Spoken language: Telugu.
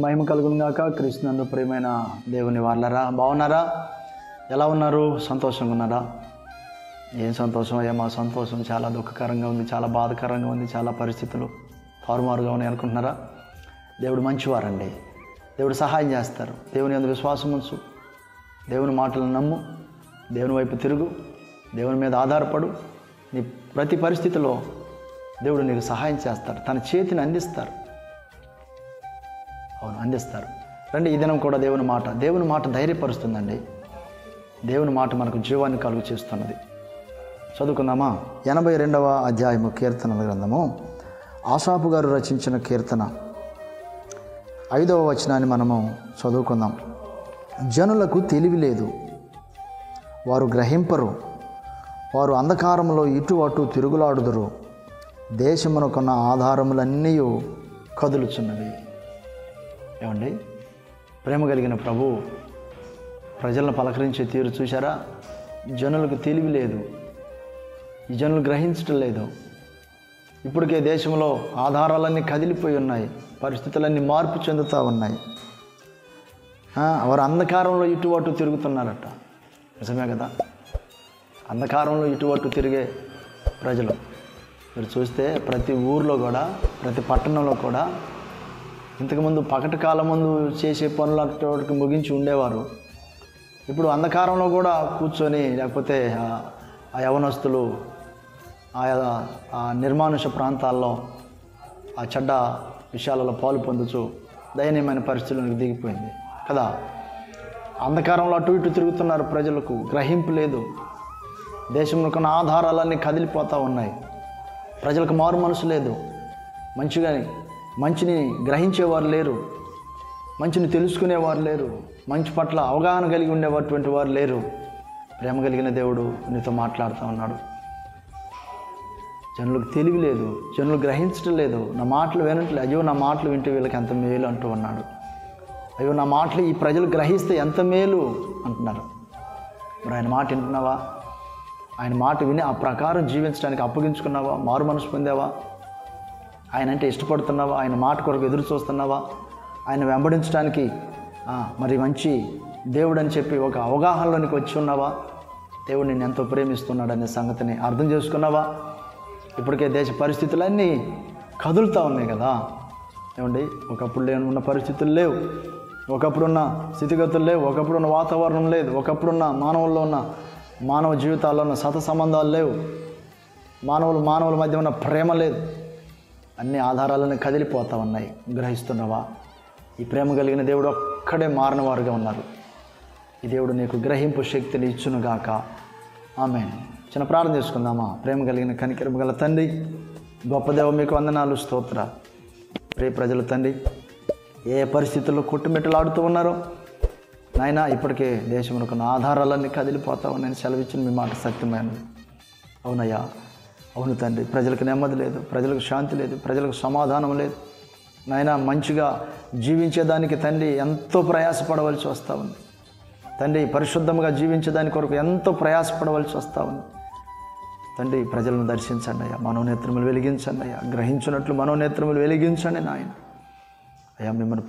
మహిమ కలుగును గాక. క్రీస్తునందు ప్రియమైన దేవుని వాళ్ళరా, బాగున్నారా? ఎలా ఉన్నారు? సంతోషంగా ఉన్నారా? ఏం సంతోషం అయ్యా, మా సంతోషం చాలా దుఃఖకరంగా ఉంది, చాలా బాధకరంగా ఉంది, చాలా పరిస్థితులు తారుమారుగా ఉన్నాయి అనుకుంటున్నారా? దేవుడు మంచివారండి. దేవుడు సహాయం చేస్తారు. దేవుని యందు విశ్వాసం ఉంచు, దేవుని మాటలను నమ్ము, దేవుని వైపు తిరుగు, దేవుని మీద ఆధారపడు. నీ ప్రతి పరిస్థితిలో దేవుడు నీకు సహాయం చేస్తాడు, తన చేతిని అందిస్తారు. అవును, అందిస్తారు. రండి, ఈ దినం కూడా దేవుని మాట ధైర్యపరుస్తుందండి. దేవుని మాట మనకు జీవాన్ని కలుగు చేస్తున్నది. చదువుకుందామా? 82వ అధ్యాయము కీర్తనల గ్రంథము, ఆసాపు గారు రచించిన కీర్తన 5వ వచనాన్ని మనము చదువుకుందాం. జనులకు తెలివి లేదు, వారు గ్రహింపరు, వారు అంధకారంలో ఇటు అటు తిరుగులాడుదురు, దేశమునకున్న ఆధారములన్నీ కదులుచున్నవి. ఏమండి, ప్రేమ కలిగిన ప్రభు ప్రజలను పలకరించే తీరు చూశారా? జనులకు తెలివి లేదు, ఈ జనులు గ్రహించటం లేదు. ఇప్పటికే దేశంలో ఆధారాలన్నీ కదిలిపోయి ఉన్నాయి, పరిస్థితులన్నీ మార్పు చెందుతూ ఉన్నాయి. వారు అంధకారంలో ఇటు అటు తిరుగుతున్నారట. నిజమే కదా? అంధకారంలో ఇటు అటు తిరిగే ప్రజలు మీరు చూస్తే ప్రతి ఊర్లో కూడా, ప్రతి పట్టణంలో కూడా ఇంతకుముందు పగటి కాలం ముందు చేసే పనులకి ముగించి ఉండేవారు. ఇప్పుడు అంధకారంలో కూడా కూర్చొని, లేకపోతే ఆ యవనస్తులు ఆ నిర్మానుష ప్రాంతాల్లో ఆ చెడ్డ విషయాలలో పాలు పొందుచు దయనీయమైన పరిస్థితులకు దిగిపోయింది కదా. అంధకారంలో అటు ఇటు తిరుగుతున్నారు. ప్రజలకు గ్రహింపు లేదు. దేశంలో కొన్ని ఆధారాలన్నీ కదిలిపోతూ ఉన్నాయి. ప్రజలకు మారు మనసు లేదు. మంచిని గ్రహించేవారు లేరు, మంచిని తెలుసుకునేవారు లేరు, మంచి పట్ల అవగాహన కలిగి ఉండేటువంటి వారు లేరు. ప్రేమ కలిగిన దేవుడు నీతో మాట్లాడుతూ ఉన్నాడు. జనులకు తెలివి లేదు, జనులు గ్రహించడం లేదు, నా మాటలు వినట్లేదు. అయ్యో, నా మాటలు వింటే వీళ్ళకి ఎంత మేలు అంటూ ఉన్నాడు. అయ్యో, నా మాటలు ఈ ప్రజలు గ్రహిస్తే ఎంత మేలు అంటున్నారు. మరి ఆయన మాట వింటున్నావా? ఆయన మాట విని ఆ ప్రకారం జీవించడానికి అప్పగించుకున్నావా? మారు మనసు పొందావా? ఆయన అంటే ఇష్టపడుతున్నావా? ఆయన మాట కొరకు ఎదురు చూస్తున్నావా? ఆయన వెంబడించడానికి మరి మంచి దేవుడు అని చెప్పి ఒక అవగాహనలోనికి వచ్చి ఉన్నావా? దేవుడు నిన్ను ఎంతో ప్రేమిస్తున్నాడనే సంగతిని అర్థం చేసుకున్నావా? ఇప్పటికే దేశ పరిస్థితులన్నీ కదులుతూ ఉన్నాయి కదా. ఏమండి, ఒకప్పుడు ఉన్న పరిస్థితులు లేవు, ఒకప్పుడున్న స్థితిగతులు లేవు, ఒకప్పుడున్న వాతావరణం లేదు, ఒకప్పుడున్న మానవుల్లో ఉన్న మానవ జీవితాల్లో ఉన్న సత సంబంధాలు లేవు, మానవుల మధ్య ఉన్న ప్రేమ లేదు. అన్ని ఆధారాలను కదిలిపోతూ ఉన్నాయి. గ్రహిస్తున్నావా? ఈ ప్రేమ కలిగిన దేవుడు ఒక్కడే మారినవారుగా ఉన్నారు. ఈ దేవుడు నీకు గ్రహింపు శక్తిని ఇచ్చునుగాక. ఆమేన్. చిన్న ప్రార్థన చేసుకుందామా? ప్రేమ కలిగిన కనికరము గల తండ్రి, గొప్ప దేవ, మీకు వందనాలు, స్తోత్ర. ప్రియ ప్రజలు తండ్రి, ఏ పరిస్థితుల్లో కొట్టుమిట్టలాడుతూ ఉన్నారో నాయనా, ఇప్పటికే దేశంలో కొన్ని ఆధారాలన్నీ కదిలిపోతా ఉన్నాయని సెలవిచ్చిన మీ మాట సత్యమైనది. అవునయ్యా, అవును తండ్రి. ప్రజలకు నెమ్మది లేదు, ప్రజలకు శాంతి లేదు, ప్రజలకు సమాధానం లేదు నాయనా. మంచిగా జీవించేదానికి తండ్రి ఎంతో ప్రయాసపడవలసి వస్తూ ఉంది తండ్రి. పరిశుద్ధంగా జీవించేదాని కొరకు ఎంతో ప్రయాసపడవలసి వస్తూ ఉంది తండ్రి. ప్రజలను దర్శించండి అయ్యా, మనోనేత్రములు వెలిగించండి అయ్యా, గ్రహించినట్లు మనోనేత్రములు వెలిగించండి నాయన. అయ్యా, మిమ్మల్ని